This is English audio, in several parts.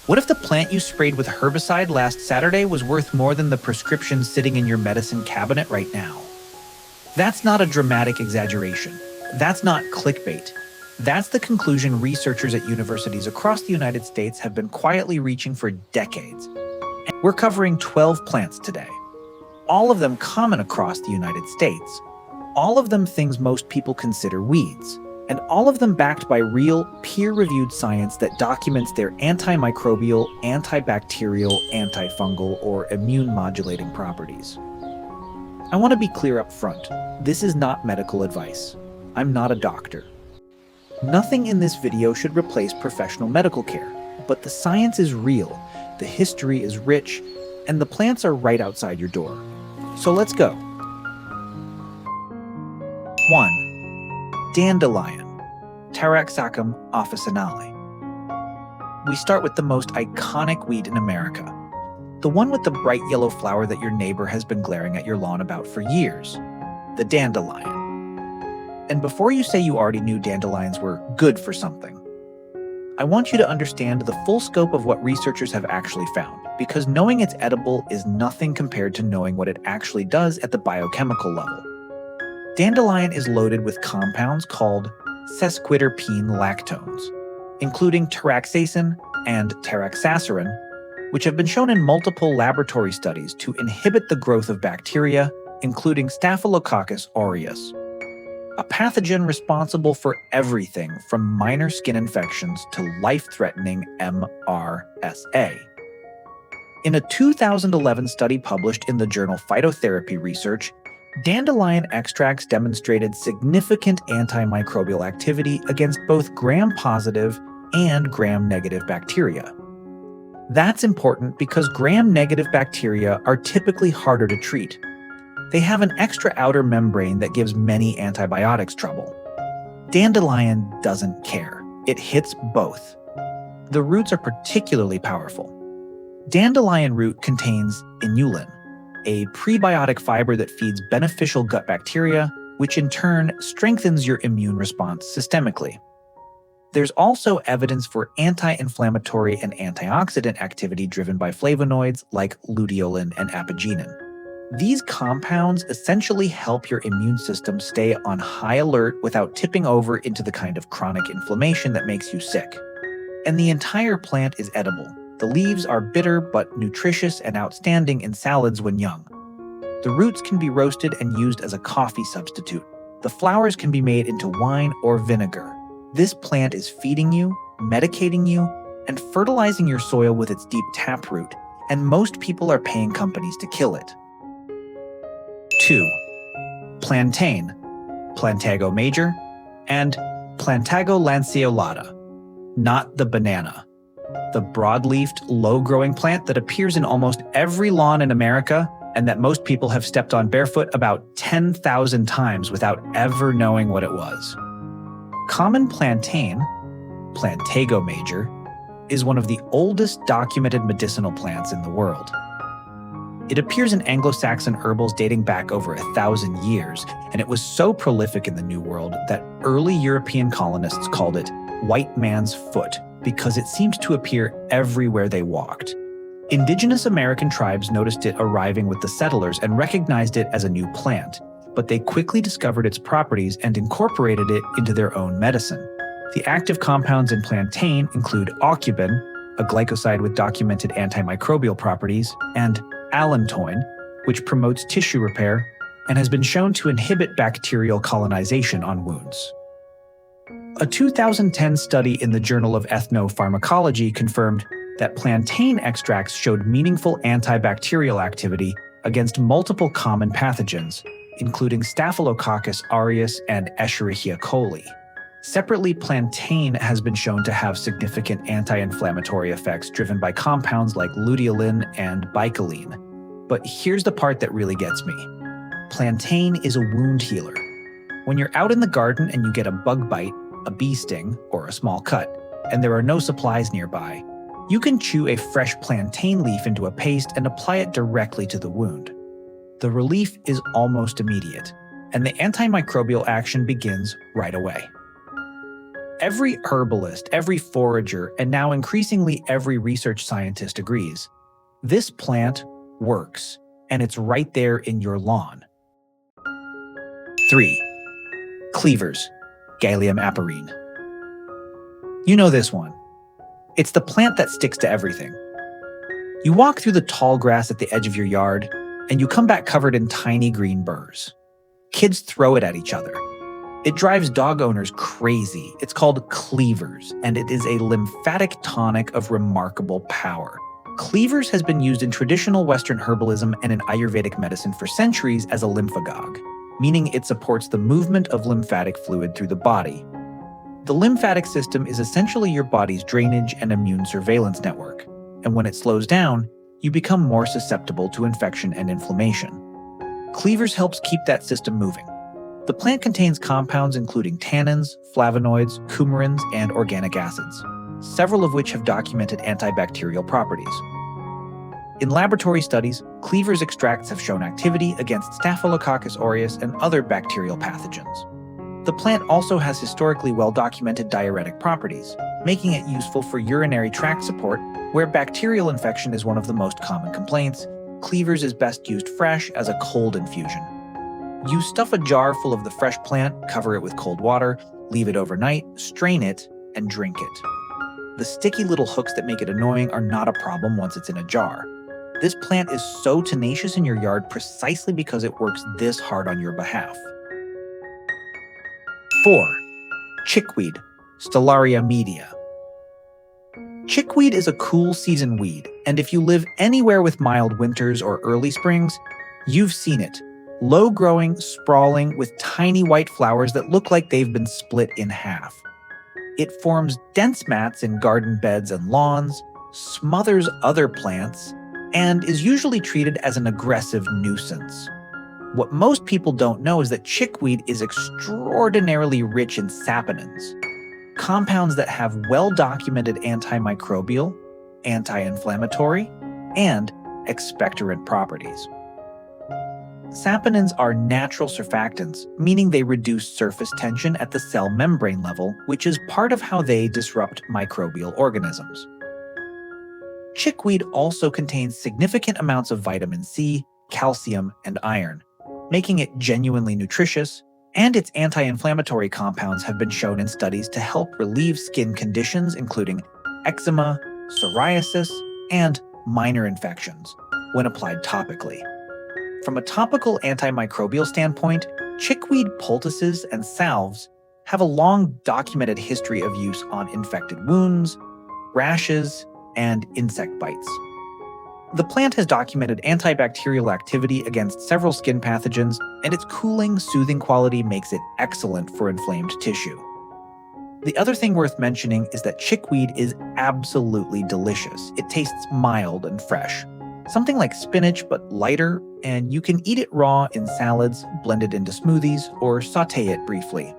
What if the plant you sprayed with herbicide last Saturday was worth more than the prescription sitting in your medicine cabinet right now? That's not a dramatic exaggeration. That's not clickbait. That's the conclusion researchers at universities across the United States have been quietly reaching for decades. And we're covering 12 plants today, all of them common across the United States, all of them things most people consider weeds, and all of them backed by real, peer-reviewed science that documents their antimicrobial, antibacterial, antifungal, or immune-modulating properties. I want to be clear up front. This is not medical advice. I'm not a doctor. Nothing in this video should replace professional medical care, but the science is real, the history is rich, and the plants are right outside your door. So let's go. 1. Dandelion, Taraxacum officinale. We start with the most iconic weed in America, the one with the bright yellow flower that your neighbor has been glaring at your lawn about for years, the dandelion. And before you say you already knew dandelions were good for something, I want you to understand the full scope of what researchers have actually found, because knowing it's edible is nothing compared to knowing what it actually does at the biochemical level. Dandelion is loaded with compounds called sesquiterpene lactones, including taraxacin and taraxacerin, which have been shown in multiple laboratory studies to inhibit the growth of bacteria, including Staphylococcus aureus, a pathogen responsible for everything from minor skin infections to life-threatening MRSA. In a 2011 study published in the journal Phytotherapy Research, dandelion extracts demonstrated significant antimicrobial activity against both gram-positive and gram-negative bacteria. That's important because gram-negative bacteria are typically harder to treat. They have an extra outer membrane that gives many antibiotics trouble. Dandelion doesn't care. It hits both. The roots are particularly powerful. Dandelion root contains inulin, a prebiotic fiber that feeds beneficial gut bacteria, which in turn strengthens your immune response systemically. There's also evidence for anti-inflammatory and antioxidant activity driven by flavonoids like luteolin and apigenin. These compounds essentially help your immune system stay on high alert without tipping over into the kind of chronic inflammation that makes you sick. And the entire plant is edible. The leaves are bitter but nutritious and outstanding in salads when young. The roots can be roasted and used as a coffee substitute. The flowers can be made into wine or vinegar. This plant is feeding you, medicating you, and fertilizing your soil with its deep taproot, and most people are paying companies to kill it. 2. Plantain, Plantago major, and Plantago lanceolata, not the banana. The broad-leafed, low-growing plant that appears in almost every lawn in America and that most people have stepped on barefoot about 10,000 times without ever knowing what it was. Common plantain, Plantago major, is one of the oldest documented medicinal plants in the world. It appears in Anglo-Saxon herbals dating back over 1,000 years, and it was so prolific in the New World that early European colonists called it white man's foot because it seemed to appear everywhere they walked. Indigenous American tribes noticed it arriving with the settlers and recognized it as a new plant, but they quickly discovered its properties and incorporated it into their own medicine. The active compounds in plantain include aucubin, a glycoside with documented antimicrobial properties, and allantoin, which promotes tissue repair and has been shown to inhibit bacterial colonization on wounds. A 2010 study in the Journal of Ethnopharmacology confirmed that plantain extracts showed meaningful antibacterial activity against multiple common pathogens, including Staphylococcus aureus and Escherichia coli. Separately, plantain has been shown to have significant anti-inflammatory effects driven by compounds like luteolin and bicholine. But here's the part that really gets me. Plantain is a wound healer. When you're out in the garden and you get a bug bite, a bee sting, or a small cut, and there are no supplies nearby, you can chew a fresh plantain leaf into a paste and apply it directly to the wound. The relief is almost immediate, and the antimicrobial action begins right away. Every herbalist, every forager, and now increasingly every research scientist agrees. This plant works, and it's right there in your lawn. 3. Cleavers, Galium aperine. You know this one. It's the plant that sticks to everything. You walk through the tall grass at the edge of your yard, and you come back covered in tiny green burrs. Kids throw it at each other. It drives dog owners crazy. It's called cleavers, and it is a lymphatic tonic of remarkable power. Cleavers has been used in traditional Western herbalism and in Ayurvedic medicine for centuries as a lymphagogue, meaning it supports the movement of lymphatic fluid through the body. The lymphatic system is essentially your body's drainage and immune surveillance network, and when it slows down, you become more susceptible to infection and inflammation. Cleavers helps keep that system moving. The plant contains compounds including tannins, flavonoids, coumarins, and organic acids, several of which have documented antibacterial properties. In laboratory studies, cleavers extracts have shown activity against Staphylococcus aureus and other bacterial pathogens. The plant also has historically well-documented diuretic properties, making it useful for urinary tract support, where bacterial infection is one of the most common complaints. Cleavers is best used fresh as a cold infusion. You stuff a jar full of the fresh plant, cover it with cold water, leave it overnight, strain it, and drink it. The sticky little hooks that make it annoying are not a problem once it's in a jar. This plant is so tenacious in your yard precisely because it works this hard on your behalf. 4. Chickweed, Stellaria media. Chickweed is a cool season weed, and if you live anywhere with mild winters or early springs, you've seen it. Low-growing, sprawling, with tiny white flowers that look like they've been split in half. It forms dense mats in garden beds and lawns, smothers other plants, and is usually treated as an aggressive nuisance. What most people don't know is that chickweed is extraordinarily rich in saponins, compounds that have well-documented antimicrobial, anti-inflammatory, and expectorant properties. Saponins are natural surfactants, meaning they reduce surface tension at the cell membrane level, which is part of how they disrupt microbial organisms. Chickweed also contains significant amounts of vitamin C, calcium, and iron, making it genuinely nutritious, and its anti-inflammatory compounds have been shown in studies to help relieve skin conditions including eczema, psoriasis, and minor infections when applied topically. From a topical antimicrobial standpoint, chickweed poultices and salves have a long documented history of use on infected wounds, rashes, and insect bites. The plant has documented antibacterial activity against several skin pathogens, and its cooling, soothing quality makes it excellent for inflamed tissue. The other thing worth mentioning is that chickweed is absolutely delicious. It tastes mild and fresh. Something like spinach, but lighter, and you can eat it raw in salads, blend it into smoothies, or sauté it briefly.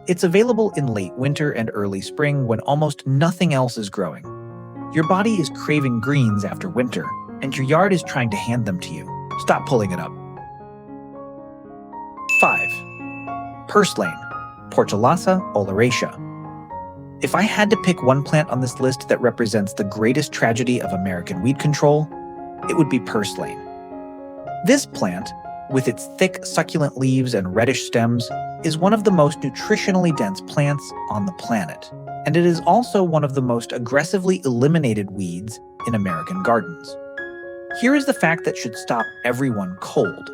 It's available in late winter and early spring when almost nothing else is growing. Your body is craving greens after winter, and your yard is trying to hand them to you. Stop pulling it up. 5. Purslane, Portulaca oleracea. If I had to pick one plant on this list that represents the greatest tragedy of American weed control, it would be purslane. This plant, with its thick, succulent leaves and reddish stems, is one of the most nutritionally dense plants on the planet, and it is also one of the most aggressively eliminated weeds in American gardens. Here is the fact that should stop everyone cold.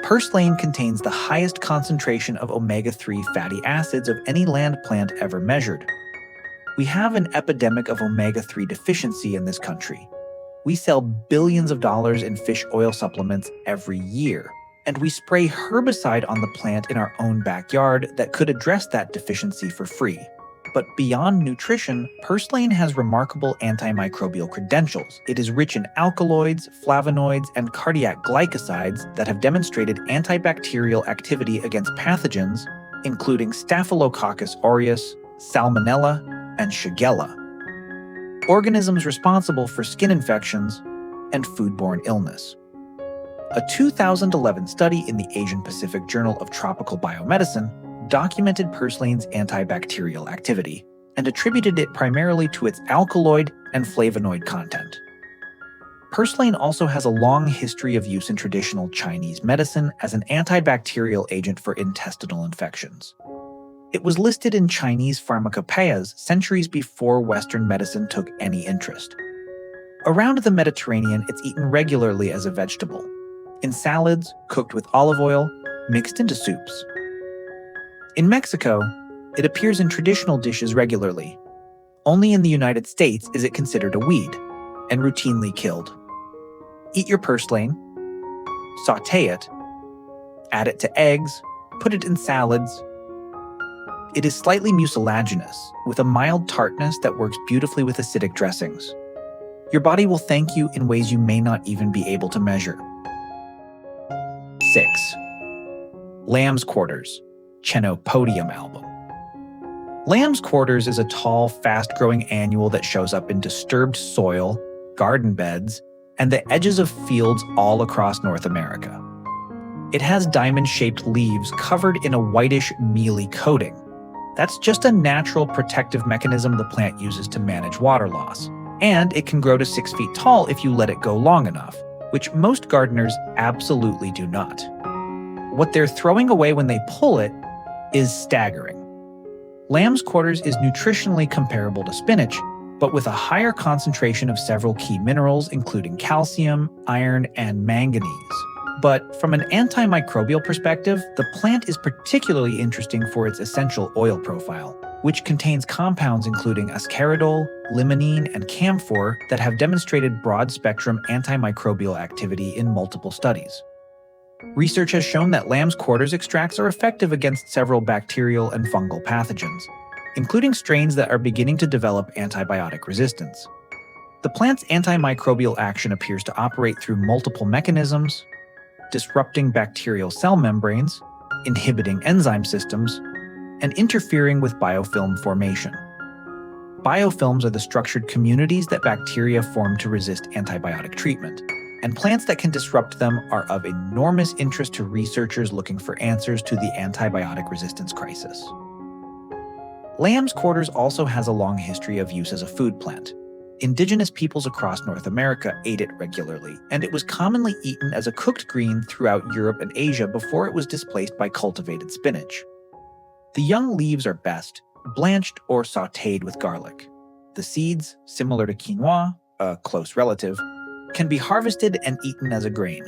Purslane contains the highest concentration of omega-3 fatty acids of any land plant ever measured. We have an epidemic of omega-3 deficiency in this country. We sell billions of dollars in fish oil supplements every year, and we spray herbicide on the plant in our own backyard that could address that deficiency for free. But beyond nutrition, purslane has remarkable antimicrobial credentials. It is rich in alkaloids, flavonoids, and cardiac glycosides that have demonstrated antibacterial activity against pathogens, including Staphylococcus aureus, Salmonella, and Shigella, organisms responsible for skin infections and foodborne illness. A 2011 study in the Asian Pacific Journal of Tropical Biomedicine documented purslane's antibacterial activity and attributed it primarily to its alkaloid and flavonoid content. Purslane also has a long history of use in traditional Chinese medicine as an antibacterial agent for intestinal infections. It was listed in Chinese pharmacopoeias centuries before Western medicine took any interest. Around the Mediterranean, it's eaten regularly as a vegetable, in salads, cooked with olive oil, mixed into soups. In Mexico, it appears in traditional dishes regularly. Only in the United States is it considered a weed and routinely killed. Eat your purslane, sauté it, add it to eggs, put it in salads. It is slightly mucilaginous, with a mild tartness that works beautifully with acidic dressings. Your body will thank you in ways you may not even be able to measure. 6. Lamb's Quarters, Chenopodium album. Lamb's Quarters is a tall, fast-growing annual that shows up in disturbed soil, garden beds, and the edges of fields all across North America. It has diamond-shaped leaves covered in a whitish, mealy coating. That's just a natural protective mechanism the plant uses to manage water loss. And it can grow to 6 feet tall if you let it go long enough, which most gardeners absolutely do not. What they're throwing away when they pull it is staggering. Lamb's Quarters is nutritionally comparable to spinach, but with a higher concentration of several key minerals, including calcium, iron, and manganese. But from an antimicrobial perspective, the plant is particularly interesting for its essential oil profile, which contains compounds including ascaridole, limonene, and camphor that have demonstrated broad-spectrum antimicrobial activity in multiple studies. Research has shown that Lamb's Quarters extracts are effective against several bacterial and fungal pathogens, including strains that are beginning to develop antibiotic resistance. The plant's antimicrobial action appears to operate through multiple mechanisms, disrupting bacterial cell membranes, inhibiting enzyme systems, and interfering with biofilm formation. Biofilms are the structured communities that bacteria form to resist antibiotic treatment, and plants that can disrupt them are of enormous interest to researchers looking for answers to the antibiotic resistance crisis. Lamb's Quarters also has a long history of use as a food plant. Indigenous peoples across North America ate it regularly, and it was commonly eaten as a cooked green throughout Europe and Asia before it was displaced by cultivated spinach. The young leaves are best blanched or sautéed with garlic. The seeds, similar to quinoa, a close relative, can be harvested and eaten as a grain.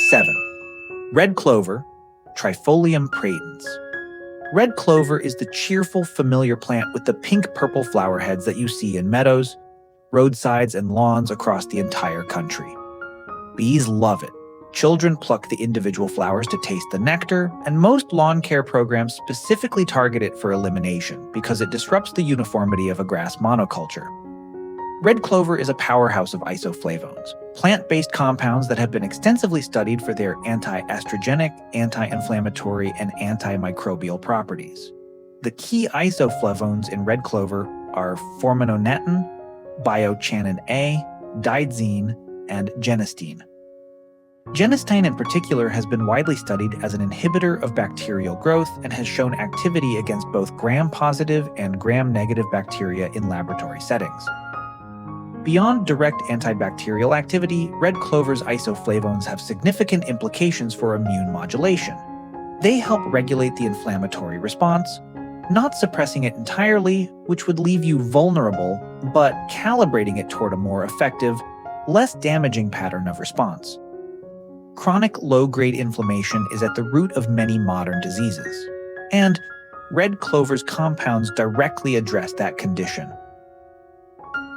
7. Red clover, Trifolium praedens. Red clover is the cheerful, familiar plant with the pink-purple flower heads that you see in meadows, roadsides, and lawns across the entire country. Bees love it. Children pluck the individual flowers to taste the nectar, and most lawn care programs specifically target it for elimination because it disrupts the uniformity of a grass monoculture. Red clover is a powerhouse of isoflavones, plant-based compounds that have been extensively studied for their anti-estrogenic, anti-inflammatory, and antimicrobial properties. The key isoflavones in red clover are forminonetin, biochemistry A, didzine, and genistein. Genistein in particular has been widely studied as an inhibitor of bacterial growth and has shown activity against both gram-positive and gram-negative bacteria in laboratory settings. Beyond direct antibacterial activity, red clover's isoflavones have significant implications for immune modulation. They help regulate the inflammatory response, not suppressing it entirely, which would leave you vulnerable, but calibrating it toward a more effective, less damaging pattern of response. Chronic low-grade inflammation is at the root of many modern diseases, and red clover's compounds directly address that condition.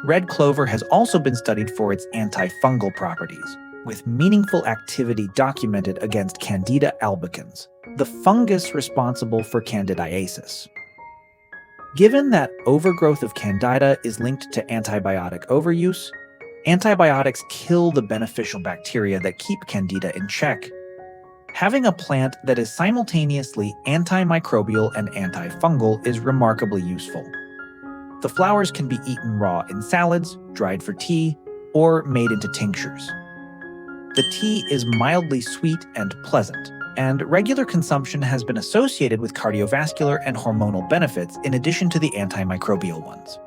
Red clover has also been studied for its antifungal properties, with meaningful activity documented against Candida albicans, the fungus responsible for candidiasis. Given that overgrowth of Candida is linked to antibiotic overuse, antibiotics kill the beneficial bacteria that keep Candida in check. Having a plant that is simultaneously antimicrobial and antifungal is remarkably useful. The flowers can be eaten raw in salads, dried for tea, or made into tinctures. The tea is mildly sweet and pleasant, and regular consumption has been associated with cardiovascular and hormonal benefits in addition to the antimicrobial ones.